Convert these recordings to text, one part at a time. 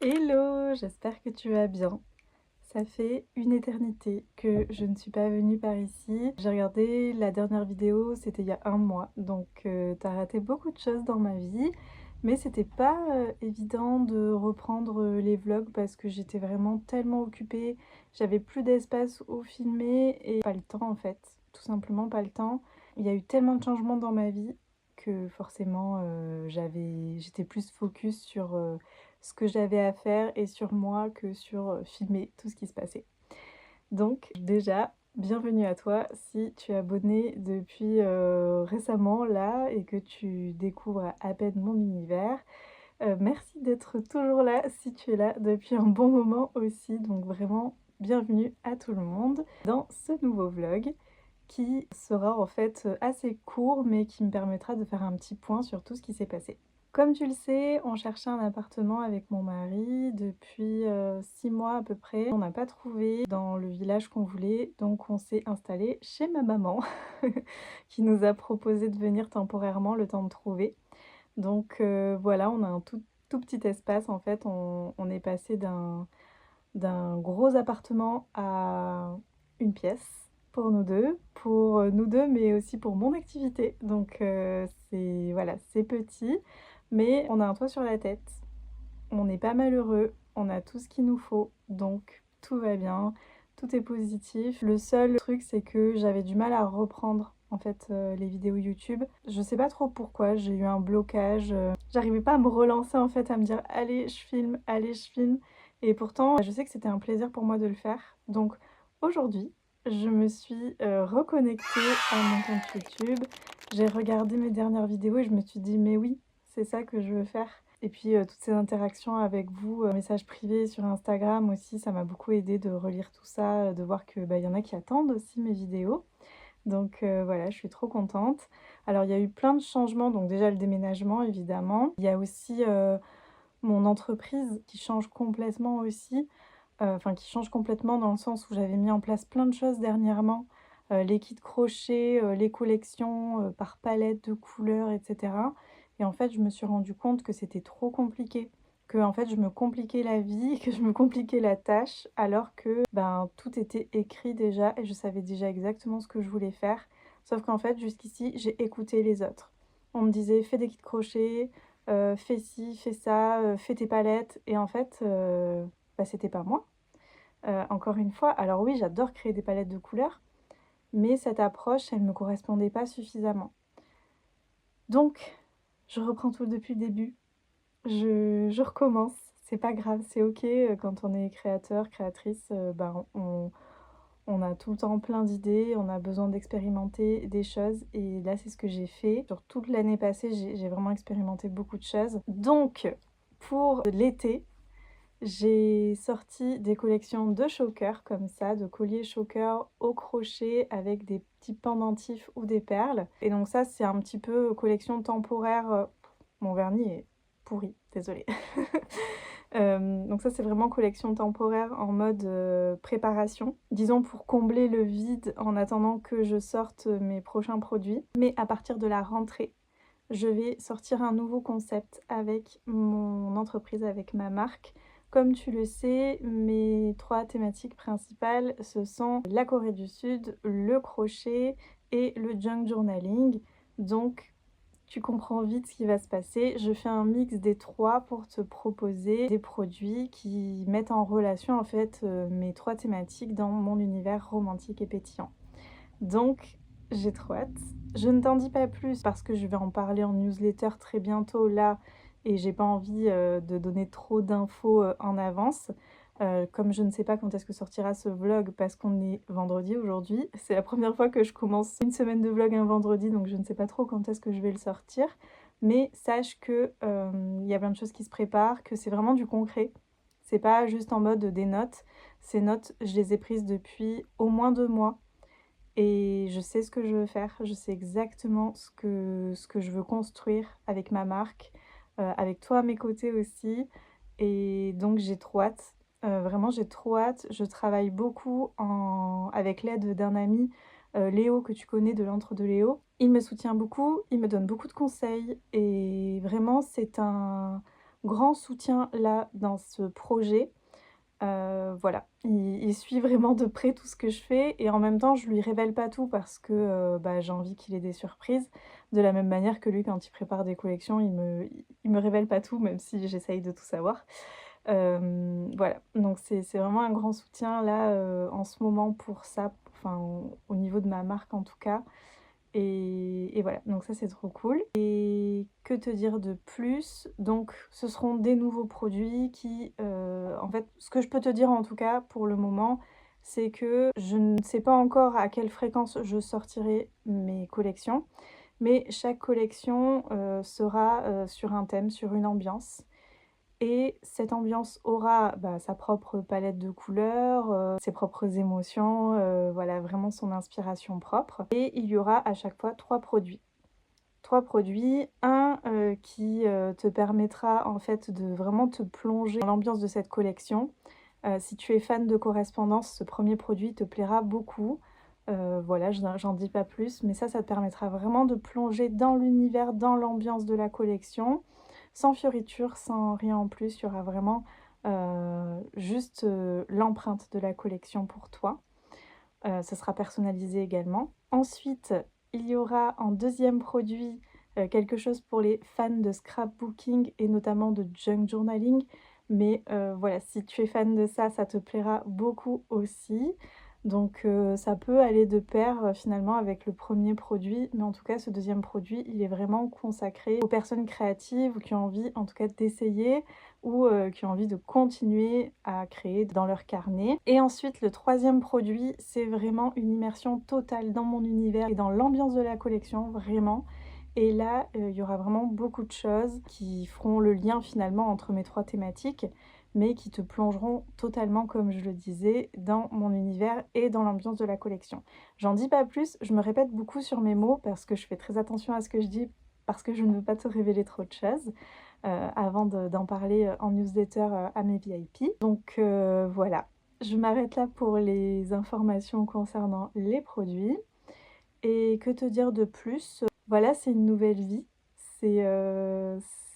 Hello, j'espère que tu vas bien. Ça fait une éternité que je ne suis pas venue par ici. J'ai regardé la dernière vidéo, c'était il y a un mois, donc t'as raté beaucoup de choses dans ma vie. Mais c'était pas évident de reprendre les vlogs parce que j'étais vraiment tellement occupée. J'avais plus d'espace où filmer et pas le temps en fait, tout simplement pas le temps. Il y a eu tellement de changements dans ma vie que forcément j'étais plus focus sur ce que j'avais à faire et sur moi que sur filmer tout ce qui se passait. Donc déjà, bienvenue à toi si tu es abonné depuis récemment là et que tu découvres à peine mon univers. Merci d'être toujours là si tu es là depuis un bon moment aussi. Donc vraiment, bienvenue à tout le monde dans ce nouveau vlog qui sera en fait assez court mais qui me permettra de faire un petit point sur tout ce qui s'est passé. Comme tu le sais, on cherchait un appartement avec mon mari depuis 6 mois à peu près. On n'a pas trouvé dans le village qu'on voulait, donc on s'est installé chez ma maman qui nous a proposé de venir temporairement le temps de trouver. Donc voilà, on a un tout petit espace en fait. On est passé d'un gros appartement à une pièce pour nous deux, mais aussi pour mon activité. Donc c'est voilà, c'est petit, mais on a un toit sur la tête, on est pas malheureux, on a tout ce qu'il nous faut, donc tout va bien, tout est positif. Le seul truc, c'est que j'avais du mal à reprendre en fait les vidéos YouTube. Je sais pas trop pourquoi, j'ai eu un blocage. J'arrivais pas à me relancer en fait, à me dire allez, je filme, allez, je filme. Et pourtant, je sais que c'était un plaisir pour moi de le faire. Donc aujourd'hui, je me suis reconnectée à mon compte YouTube. J'ai regardé mes dernières vidéos et je me suis dit mais oui, c'est ça que je veux faire. Et puis toutes ces interactions avec vous, messages privés sur Instagram aussi, ça m'a beaucoup aidé de relire tout ça, de voir que, bah, y en a qui attendent aussi mes vidéos. Donc voilà, je suis trop contente. Alors il y a eu plein de changements, donc déjà le déménagement évidemment. Il y a aussi mon entreprise qui change complètement aussi, enfin qui change complètement dans le sens où j'avais mis en place plein de choses dernièrement, les kits crochet, les collections, par palette de couleurs et cetera. Et en fait, je me suis rendu compte que c'était trop compliqué, que en fait je me compliquais la vie, que je me compliquais la tâche alors que, ben, tout était écrit déjà et je savais déjà exactement ce que je voulais faire. Sauf qu'en fait jusqu'ici, j'ai écouté les autres. On me disait: «Fais des kits crochet, fais ci, fais ça, fais tes palettes» et en fait, bah, c'était pas moi. Encore une fois, alors oui, j'adore créer des palettes de couleurs, mais cette approche, elle me correspondait pas suffisamment. Donc, je reprends tout depuis le début, je recommence, c'est pas grave, c'est OK, quand on est créateur, créatrice, ben, on a tout le temps plein d'idées, on a besoin d'expérimenter des choses et là, c'est ce que j'ai fait. Sur toute l'année passée, j'ai vraiment expérimenté beaucoup de choses. Donc, pour l'été, j'ai sorti des collections de chokers comme ça, de colliers chokers au crochet avec des petits pendentifs ou des perles. Et donc ça, c'est un petit peu collection temporaire. Mon vernis est pourri, désolée. Donc ça, c'est vraiment collection temporaire en mode préparation. Disons pour combler le vide en attendant que je sorte mes prochains produits. Mais à partir de la rentrée, je vais sortir un nouveau concept avec mon entreprise, avec ma marque. Comme tu le sais, mes 3 thématiques principales, ce sont la Corée du Sud, le crochet et le junk journaling. Donc tu comprends vite ce qui va se passer. Je fais un mix des 3 pour te proposer des produits qui mettent en relation en fait mes 3 thématiques dans mon univers romantique et pétillant. Donc, j'ai trop hâte. Je ne t'en dis pas plus parce que je vais en parler en newsletter très bientôt là et j'ai pas envie de donner trop d'infos en avance. Comme je ne sais pas quand est-ce que sortira ce vlog parce qu'on est vendredi aujourd'hui, c'est la première fois que je commence une semaine de vlog un vendredi, donc je ne sais pas trop quand est-ce que je vais le sortir. Mais sache que il y a plein de choses qui se préparent, que c'est vraiment du concret. C'est pas juste en mode des notes. Ces notes, je les ai prises depuis au moins 2 mois. Et je sais ce que je veux faire, je sais exactement ce que je veux construire avec ma marque, avec toi à mes côtés aussi. Et donc j'ai trop hâte, vraiment j'ai trop hâte. Je travaille beaucoup avec l'aide d'un ami, Léo, que tu connais de l'Antre de Léo. Il me soutient beaucoup, il me donne beaucoup de conseils et vraiment c'est un grand soutien là dans ce projet. Voilà, il suit vraiment de près tout ce que je fais et en même temps je lui révèle pas tout parce que, bah, j'ai envie qu'il ait des surprises. De la même manière que lui quand il prépare des collections, il me révèle pas tout même si j'essaye de tout savoir. Voilà, donc c'est vraiment un grand soutien là, en ce moment pour ça, enfin au niveau de ma marque en tout cas et voilà, donc ça c'est trop cool. Et que te dire de plus? Donc ce seront des nouveaux produits qui, en fait, ce que je peux te dire en tout cas pour le moment, c'est que je ne sais pas encore à quelle fréquence je sortirai mes collections, mais chaque collection, sera, sur un thème, sur une ambiance. Et cette ambiance aura, bah, sa propre palette de couleurs, ses propres émotions, voilà, vraiment son inspiration propre. Et il y aura à chaque fois 3 produits. 3 produits, un, qui, te permettra en fait de vraiment te plonger dans l'ambiance de cette collection. Si tu es fan de correspondance, ce premier produit te plaira beaucoup. Voilà, j'en dis pas plus, mais ça te permettra vraiment de plonger dans l'univers, dans l'ambiance de la collection, sans fioriture, sans rien en plus. Il y aura vraiment, juste, l'empreinte de la collection pour toi. Ça sera personnalisé également. Ensuite, il y aura en deuxième produit, quelque chose pour les fans de scrapbooking et notamment de junk journaling. Mais voilà, si tu es fan de ça, ça te plaira beaucoup aussi. Donc ça peut aller de pair, finalement avec le premier produit. Mais en tout cas, ce deuxième produit, il est vraiment consacré aux personnes créatives ou qui ont envie en tout cas d'essayer ou qui ont envie de continuer à créer dans leur carnet. Et ensuite, le troisième produit, c'est vraiment une immersion totale dans mon univers et dans l'ambiance de la collection, vraiment. Et là, il y aura vraiment beaucoup de choses qui feront le lien finalement entre mes 3 thématiques, mais qui te plongeront totalement, comme je le disais, dans mon univers et dans l'ambiance de la collection. J'en dis pas plus, je me répète beaucoup sur mes mots parce que je fais très attention à ce que je dis, parce que je ne veux pas te révéler trop de choses avant d'en parler en newsletter à mes VIP. Donc voilà, je m'arrête là pour les informations concernant les produits. Et que te dire de plus? Voilà, c'est une nouvelle vie. C'est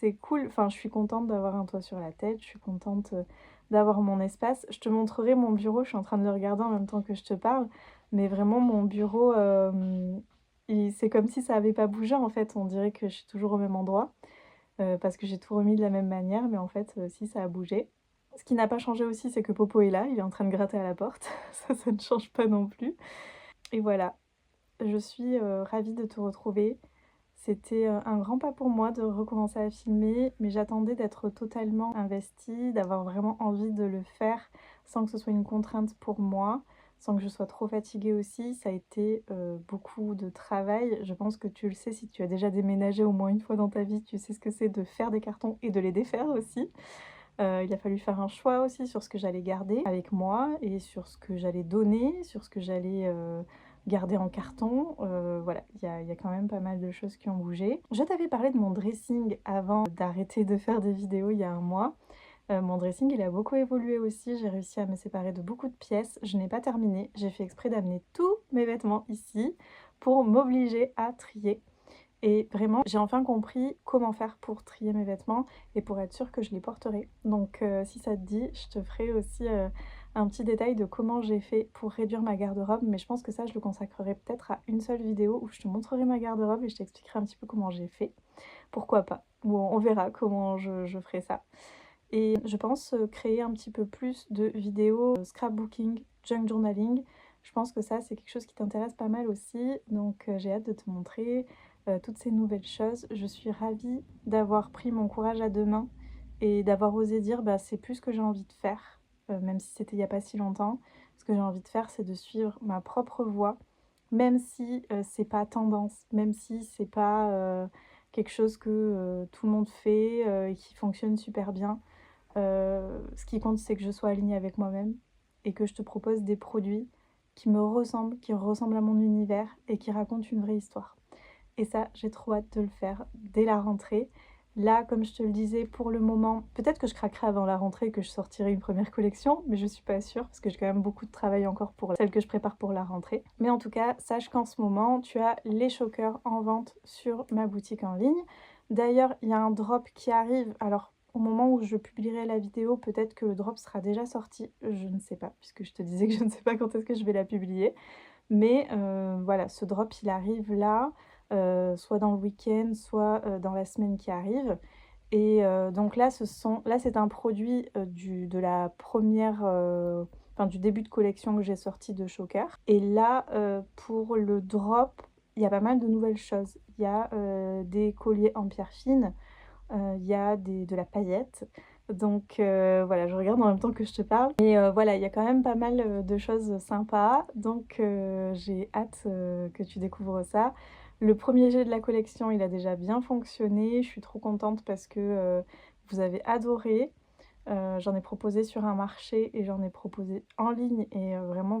c'est cool. Enfin, je suis contente d'avoir un toit sur la tête. Je suis contente d'avoir mon espace. Je te montrerai mon bureau. Je suis en train de le regarder en même temps que je te parle. Mais vraiment, mon bureau, c'est comme si ça n'avait pas bougé en fait. On dirait que je suis toujours au même endroit parce que j'ai tout remis de la même manière, mais en fait, si, ça a bougé. Ce qui n'a pas changé aussi, c'est que Popo est là, il est en train de gratter à la porte. Ça ne change pas non plus. Et voilà, je suis ravie de te retrouver. C'était un grand pas pour moi de recommencer à filmer, mais j'attendais d'être totalement investie, d'avoir vraiment envie de le faire sans que ce soit une contrainte pour moi, sans que je sois trop fatiguée aussi. Ça a été beaucoup de travail. Je pense que tu le sais, si tu as déjà déménagé au moins une fois dans ta vie, tu sais ce que c'est de faire des cartons et de les défaire aussi. Il a fallu faire un choix aussi sur ce que j'allais garder avec moi et sur ce que j'allais donner, sur ce que j'allais garder en carton. Voilà, il y a quand même pas mal de choses qui ont bougé. Je t'avais parlé de mon dressing avant d'arrêter de faire des vidéos il y a un mois. Mon dressing, il a beaucoup évolué aussi. J'ai réussi à me séparer de beaucoup de pièces. Je n'ai pas terminé. J'ai fait exprès d'amener tous mes vêtements ici pour m'obliger à trier. Et vraiment, j'ai enfin compris comment faire pour trier mes vêtements et pour être sûre que je les porterai. Donc si ça te dit, je te ferai aussi un petit détail de comment j'ai fait pour réduire ma garde-robe. Mais je pense que ça, je le consacrerai peut-être à une seule vidéo où je te montrerai ma garde-robe et je t'expliquerai un petit peu comment j'ai fait. Pourquoi pas? Bon, on verra comment je ferai ça. Et je pense créer un petit peu plus de vidéos scrapbooking, junk journaling. Je pense que ça, c'est quelque chose qui t'intéresse pas mal aussi. Donc j'ai hâte de te montrer toutes ces nouvelles choses. Je suis ravie d'avoir pris mon courage à deux mains et d'avoir osé dire bah, c'est plus ce que j'ai envie de faire, même si c'était il n'y a pas si longtemps. Ce que j'ai envie de faire, c'est de suivre ma propre voie, même si c'est pas tendance, même si c'est pas quelque chose que tout le monde fait et qui fonctionne super bien. Ce qui compte, c'est que je sois alignée avec moi-même et que je te propose des produits qui me ressemblent, qui ressemblent à mon univers et qui racontent une vraie histoire. Et ça, j'ai trop hâte de le faire dès la rentrée. Là, comme je te le disais, pour le moment, peut-être que je craquerai avant la rentrée et que je sortirai une première collection, mais je suis pas sûre parce que j'ai quand même beaucoup de travail encore pour celle que je prépare pour la rentrée. Mais en tout cas, sache qu'en ce moment, tu as les chokers en vente sur ma boutique en ligne. D'ailleurs, il y a un drop qui arrive. Alors, au moment où je publierai la vidéo, peut-être que le drop sera déjà sorti, je ne sais pas, puisque je te disais que je ne sais pas quand est-ce que je vais la publier. Mais voilà, ce drop, il arrive là, soit dans le week-end, soit, dans la semaine qui arrive. Et donc là, c'est un produit, de la première, enfin du début de collection que j'ai sorti de Choker. Et là, pour le drop, il y a pas mal de nouvelles choses. Il y a, des colliers en pierre fine, il y a de la paillette. Donc voilà, je regarde en même temps que je te parle. Mais voilà, il y a quand même pas mal, de choses sympas. Donc j'ai hâte, que tu découvres ça. Le premier jet de la collection, il a déjà bien fonctionné. Je suis trop contente parce que, vous avez adoré. J'en ai proposé sur un marché et j'en ai proposé en ligne et vraiment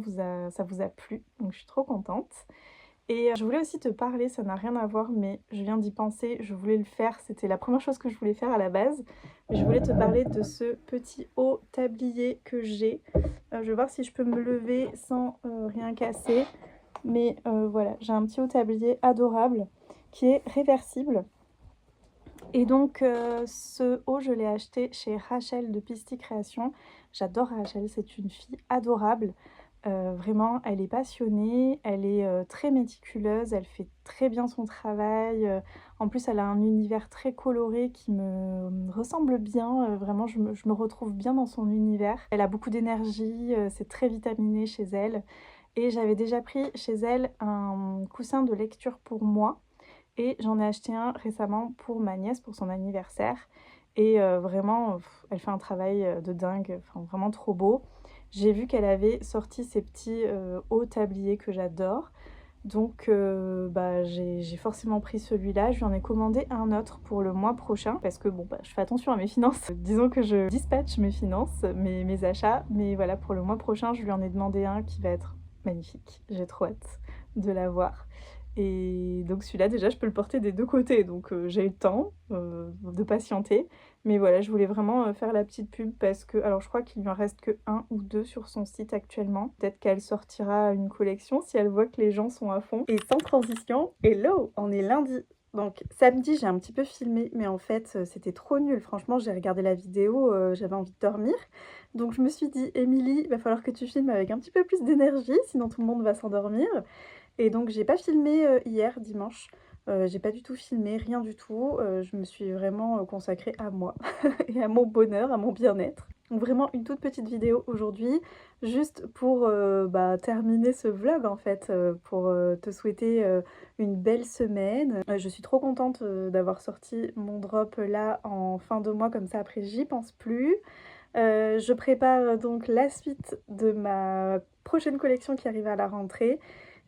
ça vous a plu. Donc je suis trop contente. Et je voulais aussi te parler, ça n'a rien à voir, mais je viens d'y penser, je voulais le faire, c'était la première chose que je voulais faire à la base. Mais je voulais te parler de ce petit haut tablier que j'ai. Je vais voir si je peux me lever sans rien casser. Mais voilà, j'ai un petit haut tablier adorable qui est réversible. Et donc ce haut, je l'ai acheté chez Rachel de Pisty Création. J'adore Rachel, c'est une fille adorable. Vraiment, elle est passionnée, elle est, très méticuleuse, elle fait très bien son travail, en plus elle a un univers très coloré qui me ressemble bien, vraiment je me retrouve bien dans son univers. Elle a beaucoup d'énergie, c'est très vitaminé chez elle et j'avais déjà pris chez elle un coussin de lecture pour moi et j'en ai acheté un récemment pour ma nièce, pour son anniversaire. Et vraiment, elle fait un travail de dingue, enfin vraiment trop beau. J'ai vu qu'elle avait sorti ces petits hauts tabliers que j'adore. Donc bah, j'ai forcément pris celui-là. Je lui en ai commandé un autre pour le mois prochain. Parce que bon, bah, je fais attention à mes finances. Disons que je dispatche mes finances, mes achats. Mais voilà, pour le mois prochain, je lui en ai demandé un qui va être magnifique. J'ai trop hâte de l'avoir. Et donc celui-là, déjà, je peux le porter des deux côtés. Donc j'ai eu le temps de patienter. Mais voilà, je voulais vraiment faire la petite pub parce que, alors je crois qu'il lui en reste que un ou deux sur son site actuellement. Peut-être qu'elle sortira une collection si elle voit que les gens sont à fond. Et sans transition, hello, on est lundi. Donc samedi, j'ai un petit peu filmé, mais en fait, c'était trop nul. Franchement, j'ai regardé la vidéo, j'avais envie de dormir. Donc je me suis dit, Émilie, il va falloir que tu filmes avec un petit peu plus d'énergie, sinon tout le monde va s'endormir. Et donc j'ai pas filmé hier, dimanche. J'ai pas du tout filmé, rien du tout. Je me suis vraiment consacrée à moi et à mon bonheur, à mon bien-être. Donc vraiment une toute petite vidéo aujourd'hui, juste pour bah, terminer ce vlog en fait, pour te souhaiter une belle semaine. Je suis trop contente d'avoir sorti mon drop là en fin de mois, comme ça après j'y pense plus. Je prépare donc la suite de ma prochaine collection qui arrive à la rentrée.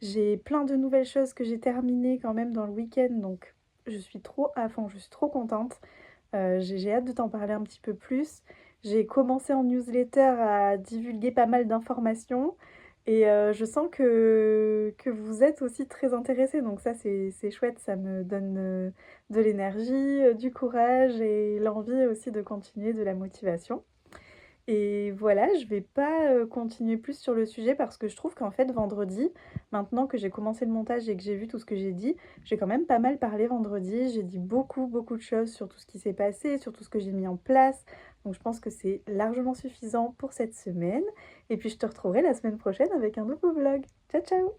J'ai plein de nouvelles choses que j'ai terminées quand même dans le week-end, donc je suis trop à fond, je suis trop contente. J'ai hâte de t'en parler un petit peu plus. J'ai commencé en newsletter à divulguer pas mal d'informations et je sens que vous êtes aussi très intéressés, donc ça c'est chouette, ça me donne de l'énergie, du courage et l'envie aussi de continuer, de la motivation. Et voilà, je vais pas continuer plus sur le sujet parce que je trouve qu'en fait vendredi, maintenant que j'ai commencé le montage et que j'ai vu tout ce que j'ai dit, j'ai quand même pas mal parlé vendredi. J'ai dit beaucoup, beaucoup de choses sur tout ce qui s'est passé, sur tout ce que j'ai mis en place. Donc je pense que c'est largement suffisant pour cette semaine. Et puis je te retrouverai la semaine prochaine avec un nouveau vlog. Ciao, ciao!